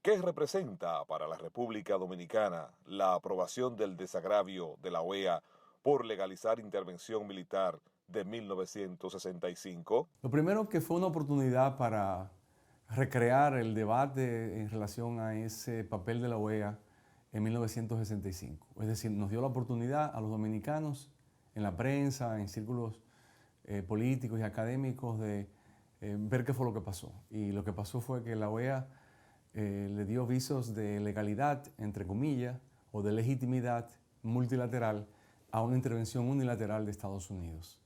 ¿Qué representa para la República Dominicana la aprobación del desagravio de la OEA por legalizar intervención militar de 1965? Lo primero que fue una oportunidad para recrear el debate en relación a ese papel de la OEA en 1965. Es decir, nos dio la oportunidad a los dominicanos, en la prensa, en círculos políticos y académicos, de ver qué fue lo que pasó. Y lo que pasó fue que la OEA le dio visos de legalidad, entre comillas, o de legitimidad multilateral a una intervención unilateral de Estados Unidos.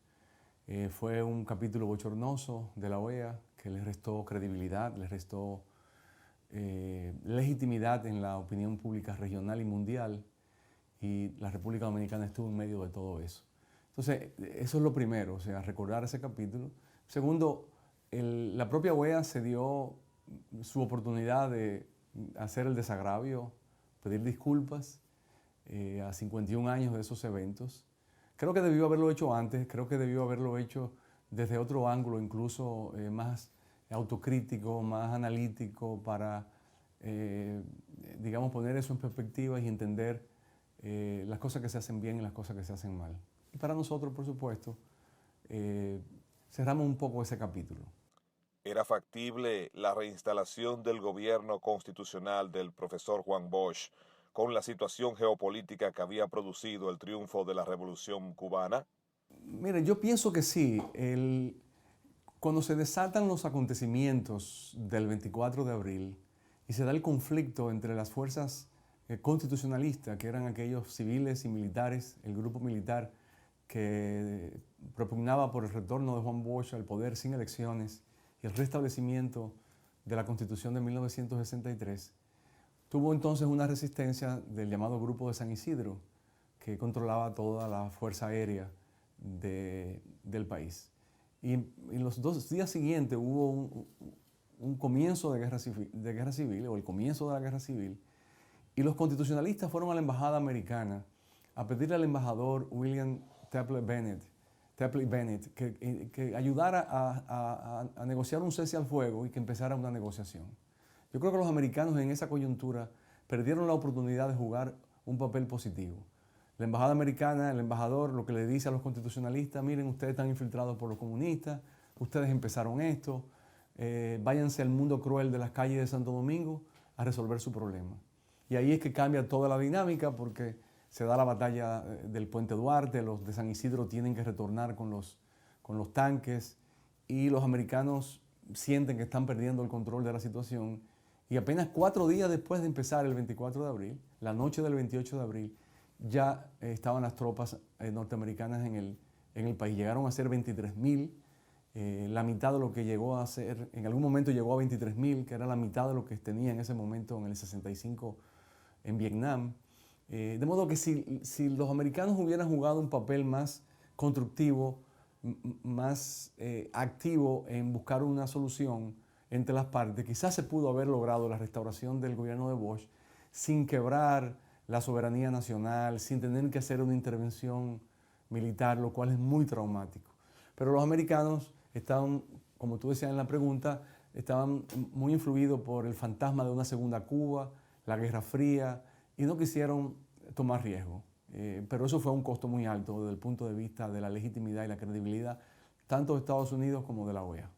Fue un capítulo bochornoso de la OEA que le restó credibilidad, le restó legitimidad en la opinión pública regional y mundial, y la República Dominicana estuvo en medio de todo eso. Entonces, eso es lo primero, o sea, recordar ese capítulo. Segundo, la propia OEA se dio su oportunidad de hacer el desagravio, pedir disculpas a 51 años de esos eventos. Creo que debió haberlo hecho antes, creo que debió haberlo hecho desde otro ángulo, incluso más autocrítico, más analítico, para, digamos, poner eso en perspectiva y entender las cosas que se hacen bien y las cosas que se hacen mal. Y para nosotros, por supuesto, cerramos un poco ese capítulo. ¿Era factible la reinstalación del gobierno constitucional del profesor Juan Bosch con la situación geopolítica que había producido el triunfo de la Revolución Cubana? Mire, yo pienso que sí. Cuando se desatan los acontecimientos del 24 de abril y se da el conflicto entre las fuerzas constitucionalistas, que eran aquellos civiles y militares, el grupo militar que propugnaba por el retorno de Juan Bosch al poder sin elecciones y el restablecimiento de la Constitución de 1963, tuvo entonces una resistencia del llamado Grupo de San Isidro, que controlaba toda la fuerza aérea del país. Y en los 2 días siguientes hubo un comienzo de guerra civil, o el comienzo de la guerra civil, y los constitucionalistas fueron a la embajada americana a pedirle al embajador William Tapley Bennett que ayudara a negociar un cese al fuego y que empezara una negociación. Yo creo que los americanos en esa coyuntura perdieron la oportunidad de jugar un papel positivo. La embajada americana, el embajador, lo que le dice a los constitucionalistas: miren, ustedes están infiltrados por los comunistas, ustedes empezaron esto, váyanse al mundo cruel de las calles de Santo Domingo a resolver su problema. Y ahí es que cambia toda la dinámica, porque se da la batalla del Puente Duarte, los de San Isidro tienen que retornar con los tanques, y los americanos sienten que están perdiendo el control de la situación. Y apenas 4 días después de empezar el 24 de abril, la noche del 28 de abril, ya estaban las tropas norteamericanas en el país. Llegaron a ser 23,000, la mitad de lo que llegó a ser, en algún momento llegó a 23,000, que era la mitad de lo que tenía en ese momento en el 65 en Vietnam. De modo que si los americanos hubieran jugado un papel más constructivo, más activo en buscar una solución entre las partes, quizás se pudo haber logrado la restauración del gobierno de Bosch sin quebrar la soberanía nacional, sin tener que hacer una intervención militar, lo cual es muy traumático. Pero los americanos estaban, como tú decías en la pregunta, estaban muy influidos por el fantasma de una segunda Cuba, la Guerra Fría, y no quisieron tomar riesgo. Pero eso fue un costo muy alto desde el punto de vista de la legitimidad y la credibilidad, tanto de Estados Unidos como de la OEA.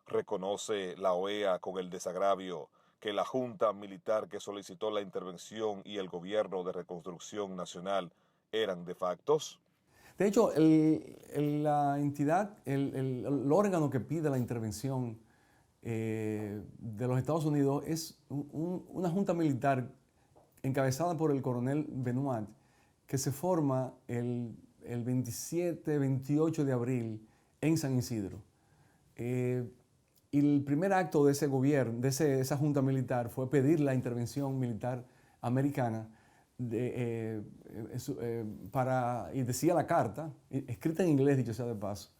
¿Reconoce la OEA con el desagravio que la Junta Militar que solicitó la intervención y el Gobierno de Reconstrucción Nacional eran de factos? De hecho, la entidad, el órgano que pide la intervención de los Estados Unidos es una junta militar encabezada por el coronel Benoit, que se forma el 27-28 de abril en San Isidro. Y el primer acto de ese gobierno, de esa junta militar, fue pedir la intervención militar americana y decía la carta, escrita en inglés, dicho sea de paso,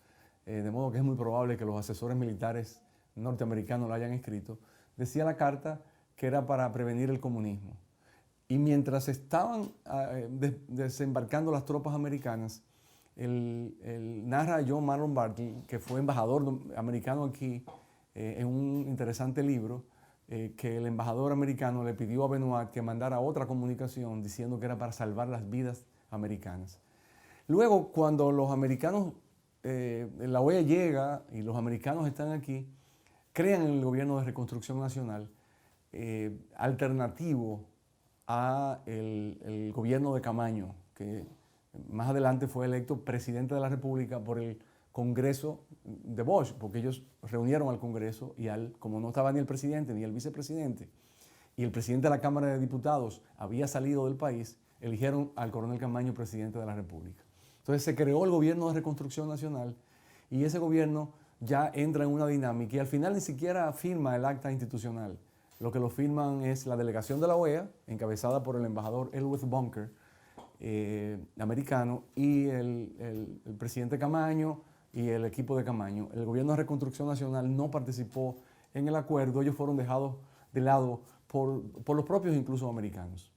de modo que es muy probable que los asesores militares norteamericanos la hayan escrito, decía la carta que era para prevenir el comunismo. Y mientras estaban desembarcando las tropas americanas, narra John Marlon Bartley, que fue embajador americano aquí, en un interesante libro, que el embajador americano le pidió a Benoit que mandara otra comunicación diciendo que era para salvar las vidas americanas. Luego, cuando los americanos, la OEA llega y los americanos están aquí, crean el gobierno de reconstrucción nacional alternativo a el gobierno de Camaño, que más adelante fue electo presidente de la República por el Congreso de Bush, porque ellos reunieron al Congreso y como no estaba ni el presidente ni el vicepresidente, y el presidente de la Cámara de Diputados había salido del país, eligieron al coronel Camaño presidente de la República. Entonces se creó el gobierno de reconstrucción nacional y ese gobierno ya entra en una dinámica y al final ni siquiera firma el acta institucional. Lo que lo firman es la delegación de la OEA, encabezada por el embajador Elwood Bunker, americano, y el presidente Camaño y el equipo de Camaño. El gobierno de reconstrucción nacional no participó en el acuerdo, ellos fueron dejados de lado por los propios incluso americanos.